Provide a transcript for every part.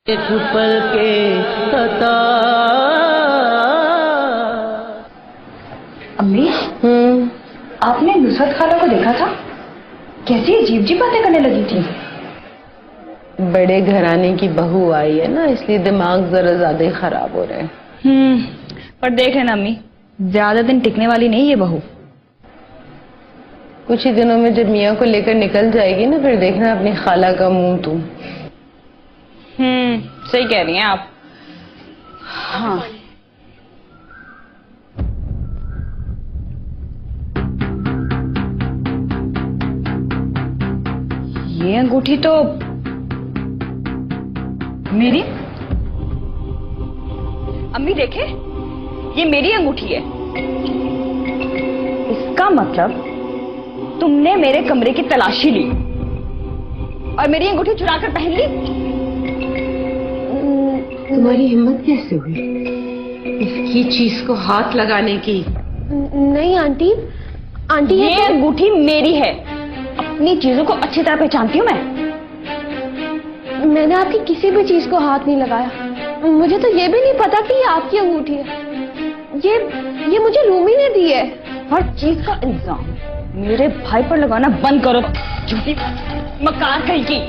पल के सता। अम्मी, आपने नुसरत खाला को देखा था? कैसी अजीब अजीब बातें करने लगी थी। बड़े घराने की बहू आई है ना, इसलिए दिमाग जरा ज्यादा ही खराब हो रहे हैं। पर देख लेना अम्मी, ज्यादा दिन टिकने वाली नहीं ये बहू। कुछ ही दिनों में जब मियाँ को लेकर निकल जाएगी ना, फिर देखना अपनी खाला का मुंह तुम। सही कह रही हैं आप। हाँ, ये अंगूठी तो मेरी। अम्मी देखे, ये मेरी अंगूठी है। इसका मतलब तुमने मेरे कमरे की तलाशी ली और मेरी अंगूठी चुरा कर पहन ली। तुम्हारी हिम्मत कैसे हुई इसकी चीज को हाथ लगाने की? नहीं आंटी, आंटी ये अंगूठी मेरी है। अपनी चीजों को अच्छी तरह पहचानती हूँ मैं। मैंने आपकी किसी भी चीज को हाथ नहीं लगाया। मुझे तो ये भी नहीं पता कि ये आपकी अंगूठी है। ये मुझे रूमी ने दी है। हर चीज का इल्जाम मेरे भाई पर लगाना बंद करो, झूठी मकार कहीं की।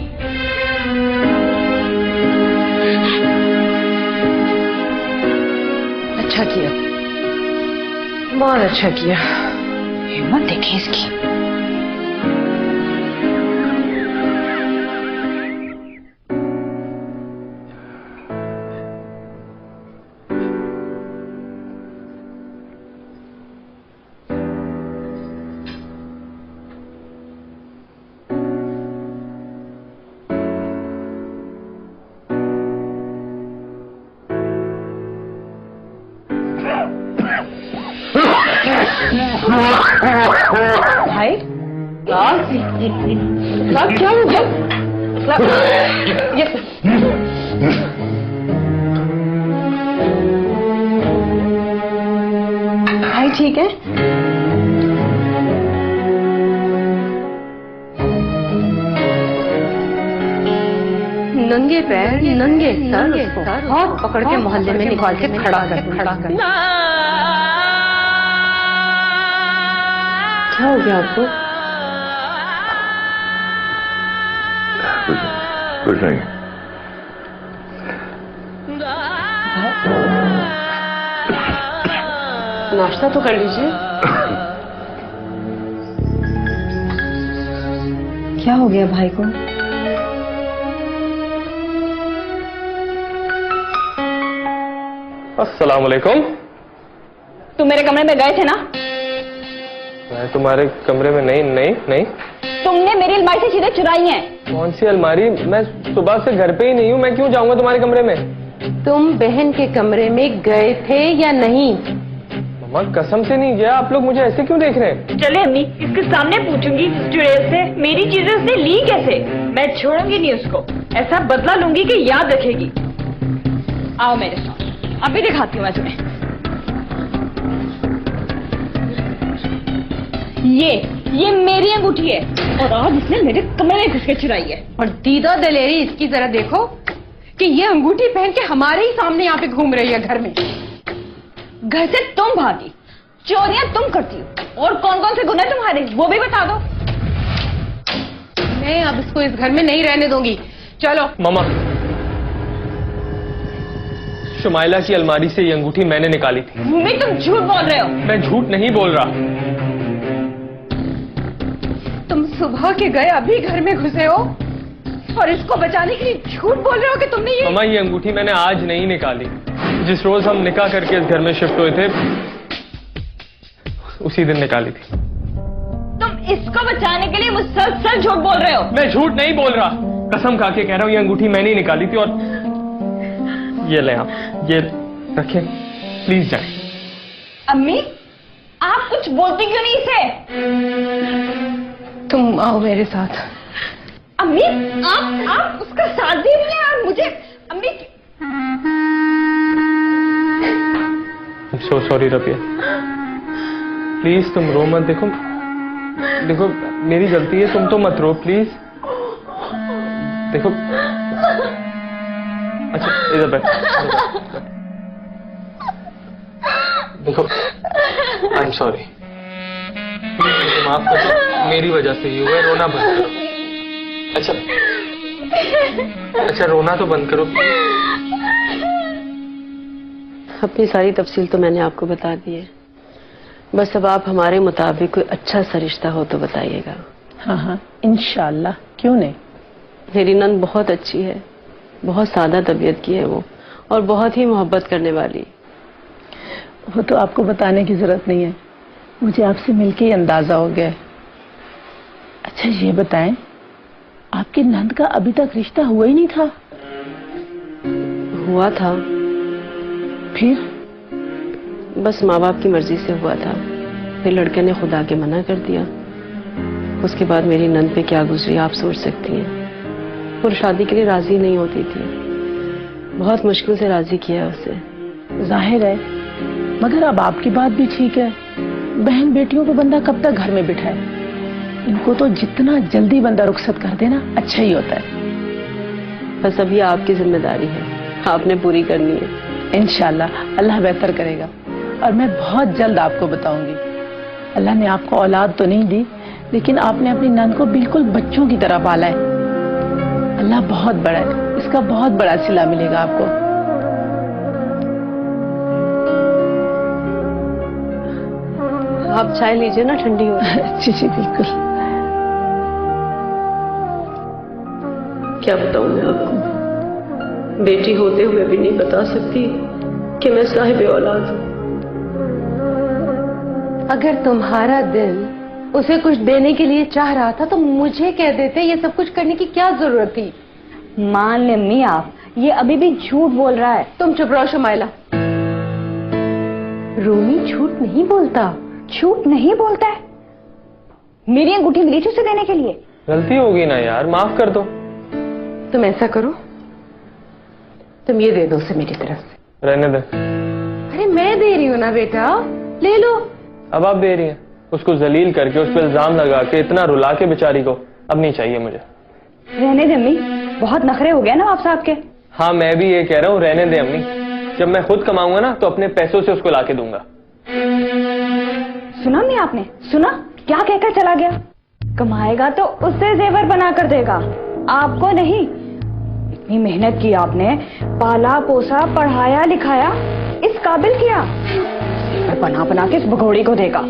अच्छा किया, बहुत अच्छा किया। हिम्मत देखे इसकी। भाई क्या हो गया? भाई ठीक है? नंगे पैर नंगे सर हाथ पकड़ के मोहल्ले में निकाल के खड़ा कर। क्या हो गया आपको? कुछ नहीं। नाश्ता तो कर लीजिए। क्या हो गया भाई को? अस्सलाम वालेकुम। तुम मेरे कमरे में गए थे ना? मैं तुम्हारे कमरे में नहीं। तुमने मेरी अलमारी से चीजें चुराई हैं। कौन सी अलमारी? मैं सुबह से घर पे ही नहीं हूँ, मैं क्यों जाऊंगा तुम्हारे कमरे में? तुम बहन के कमरे में गए थे या नहीं? मम्मा कसम से नहीं गया। आप लोग मुझे ऐसे क्यों देख रहे हैं? चले अम्मी, इसके सामने पूछूंगी चुड़ैल से मेरी चीजें उसने ली कैसे। मैं छोड़ूंगी नहीं उसको, ऐसा बदला लूंगी कि याद रखेगी। आओ मेरे साथ, अभी दिखाती हूँ मैं तुम्हें। ये मेरी अंगूठी है और आज इसने मेरे कमरे में घुस के चुराई है। और दीदा दलेरी इसकी जरा देखो कि ये अंगूठी पहन के हमारे ही सामने यहाँ पे घूम रही है घर में। घर से तुम भागी, चोरियां तुम करती हो, और कौन कौन से गुनाह तुम्हारे वो भी बता दो। मैं अब इसको इस घर में नहीं रहने दूंगी। चलो। मम्मा, शुमाइला की अलमारी से ये अंगूठी मैंने निकाली थी। भूमि, तुम झूठ बोल रहे हो। मैं झूठ नहीं बोल रहा। तुम सुबह के गए अभी घर में घुसे हो और इसको बचाने के लिए झूठ बोल रहे हो कि तुमने ये। मम्मा, ये अंगूठी मैंने आज नहीं निकाली। जिस रोज हम निकाह करके इस घर में शिफ्ट हुए थे उसी दिन निकाली थी। तुम इसको बचाने के लिए मुझसे सच झूठ बोल रहे हो। मैं झूठ नहीं बोल रहा, कसम खा के कह रहा हूँ, ये अंगूठी मैंने ही निकाली थी। और ये ले आप, ये रखें, प्लीज जाए। अम्मी, आप कुछ बोलती क्यों नहीं इसे? तुम आओ मेरे साथ। अम्मी, आप उसका साथ दे रही हैं और मुझे। अम्मी, सो सॉरी रबिया, प्लीज तुम रो मत। देखो मेरी गलती है, तुम तो मत रो प्लीज। देखो अच्छा इधर बैठ। देखो आई एम सॉरी, मुझे माफ कर दो, मेरी वजह से ही हुआ है, रोना बंद करो। अच्छा रोना तो बंद करो। अपनी सारी तफसील तो मैंने आपको बता दी है, बस अब आप हमारे मुताबिक कोई अच्छा सा रिश्ता हो तो बताइएगा। हाँ हाँ इंशाल्लाह, क्यों नहीं। मेरी नंद बहुत अच्छी है, बहुत सादा तबीयत की है वो, और बहुत ही मोहब्बत करने वाली। वो तो आपको बताने की जरूरत नहीं है, मुझे आपसे मिलके ही अंदाजा हो गया है। अच्छा ये बताएं, आपकी नंद का अभी तक रिश्ता हुआ ही नहीं था? हुआ था, फिर? बस माँ बाप की मर्जी से हुआ था, फिर लड़के ने खुद आके मना कर दिया। उसके बाद मेरी नंद पे क्या गुजरी आप सोच सकती हैं। वो शादी के लिए राजी नहीं होती थी, बहुत मुश्किल से राजी किया उसे। जाहिर है, मगर अब आपकी बात भी ठीक है, बहन बेटियों को बंदा कब तक घर में बिठाए। इनको तो जितना जल्दी बंदा रुखसत कर देना अच्छा ही होता है। बस अभी आपकी जिम्मेदारी है, आपने पूरी करनी है। इंशाल्लाह अल्लाह बेहतर करेगा, और मैं बहुत जल्द आपको बताऊंगी। अल्लाह ने आपको औलाद तो नहीं दी, लेकिन आपने अपनी नंद को बिल्कुल बच्चों की तरह पाला है। अल्लाह बहुत बड़ा है, इसका बहुत बड़ा सिला मिलेगा आपको। आप चाय लीजिए ना, ठंडी हो रही है। जी जी बिल्कुल। क्या बताऊं मैं आपको, बेटी होते हुए भी नहीं बता सकती कि मैं साहिब औलाद हूं। अगर तुम्हारा दिल उसे कुछ देने के लिए चाह रहा था तो मुझे कह देते, ये सब कुछ करने की क्या जरूरत थी। मान ले अम्मी, आप ये अभी भी झूठ बोल रहा है। तुम चुप रहो शुमाइला। रूमी झूठ नहीं बोलता। झूठ नहीं बोलता है? मेरी अंगूठी मिली थी उसे देने के लिए। गलती होगी ना यार, माफ कर दो। तुम ऐसा करो, तुम ये दे दो उसे मेरी तरफ से। रहने दे। अरे मैं दे रही हूँ ना बेटा, ले लो। अब आप दे रही हैं, उसको जलील करके, उस पर इल्जाम लगा के, इतना रुला के बेचारी को, अब नहीं चाहिए मुझे। रहने दे अम्मी, बहुत नखरे हो गए ना आप साहब के। हाँ मैं भी ये कह रहा हूँ, रहने दे अम्मी। जब मैं खुद कमाऊंगा ना तो अपने पैसों से उसको लाके दूंगा। सुना नहीं आपने? सुना क्या कहकर चला गया? कमाएगा तो उससे जेवर बना कर देगा, आपको नहीं। इतनी मेहनत की आपने, पाला पोसा, पढ़ाया लिखाया, इस काबिल किया, और बना बना के इस भगोड़ी को देगा।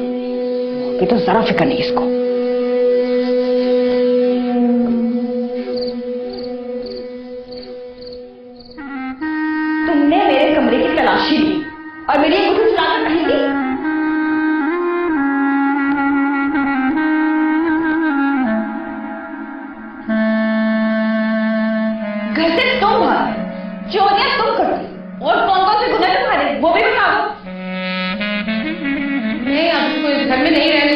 ये तो जरा फिक्र नहीं इसको। तुमने मेरे कमरे की तलाशी ली और मेरी अंगूठी चलाकर नहीं दी। घर से तुम भागे, चोरियां तुम करती, और कौन कौन से गुनाह तुम्हारे वो भी बता दो। नहीं, अब तो इस घर में नहीं रहना।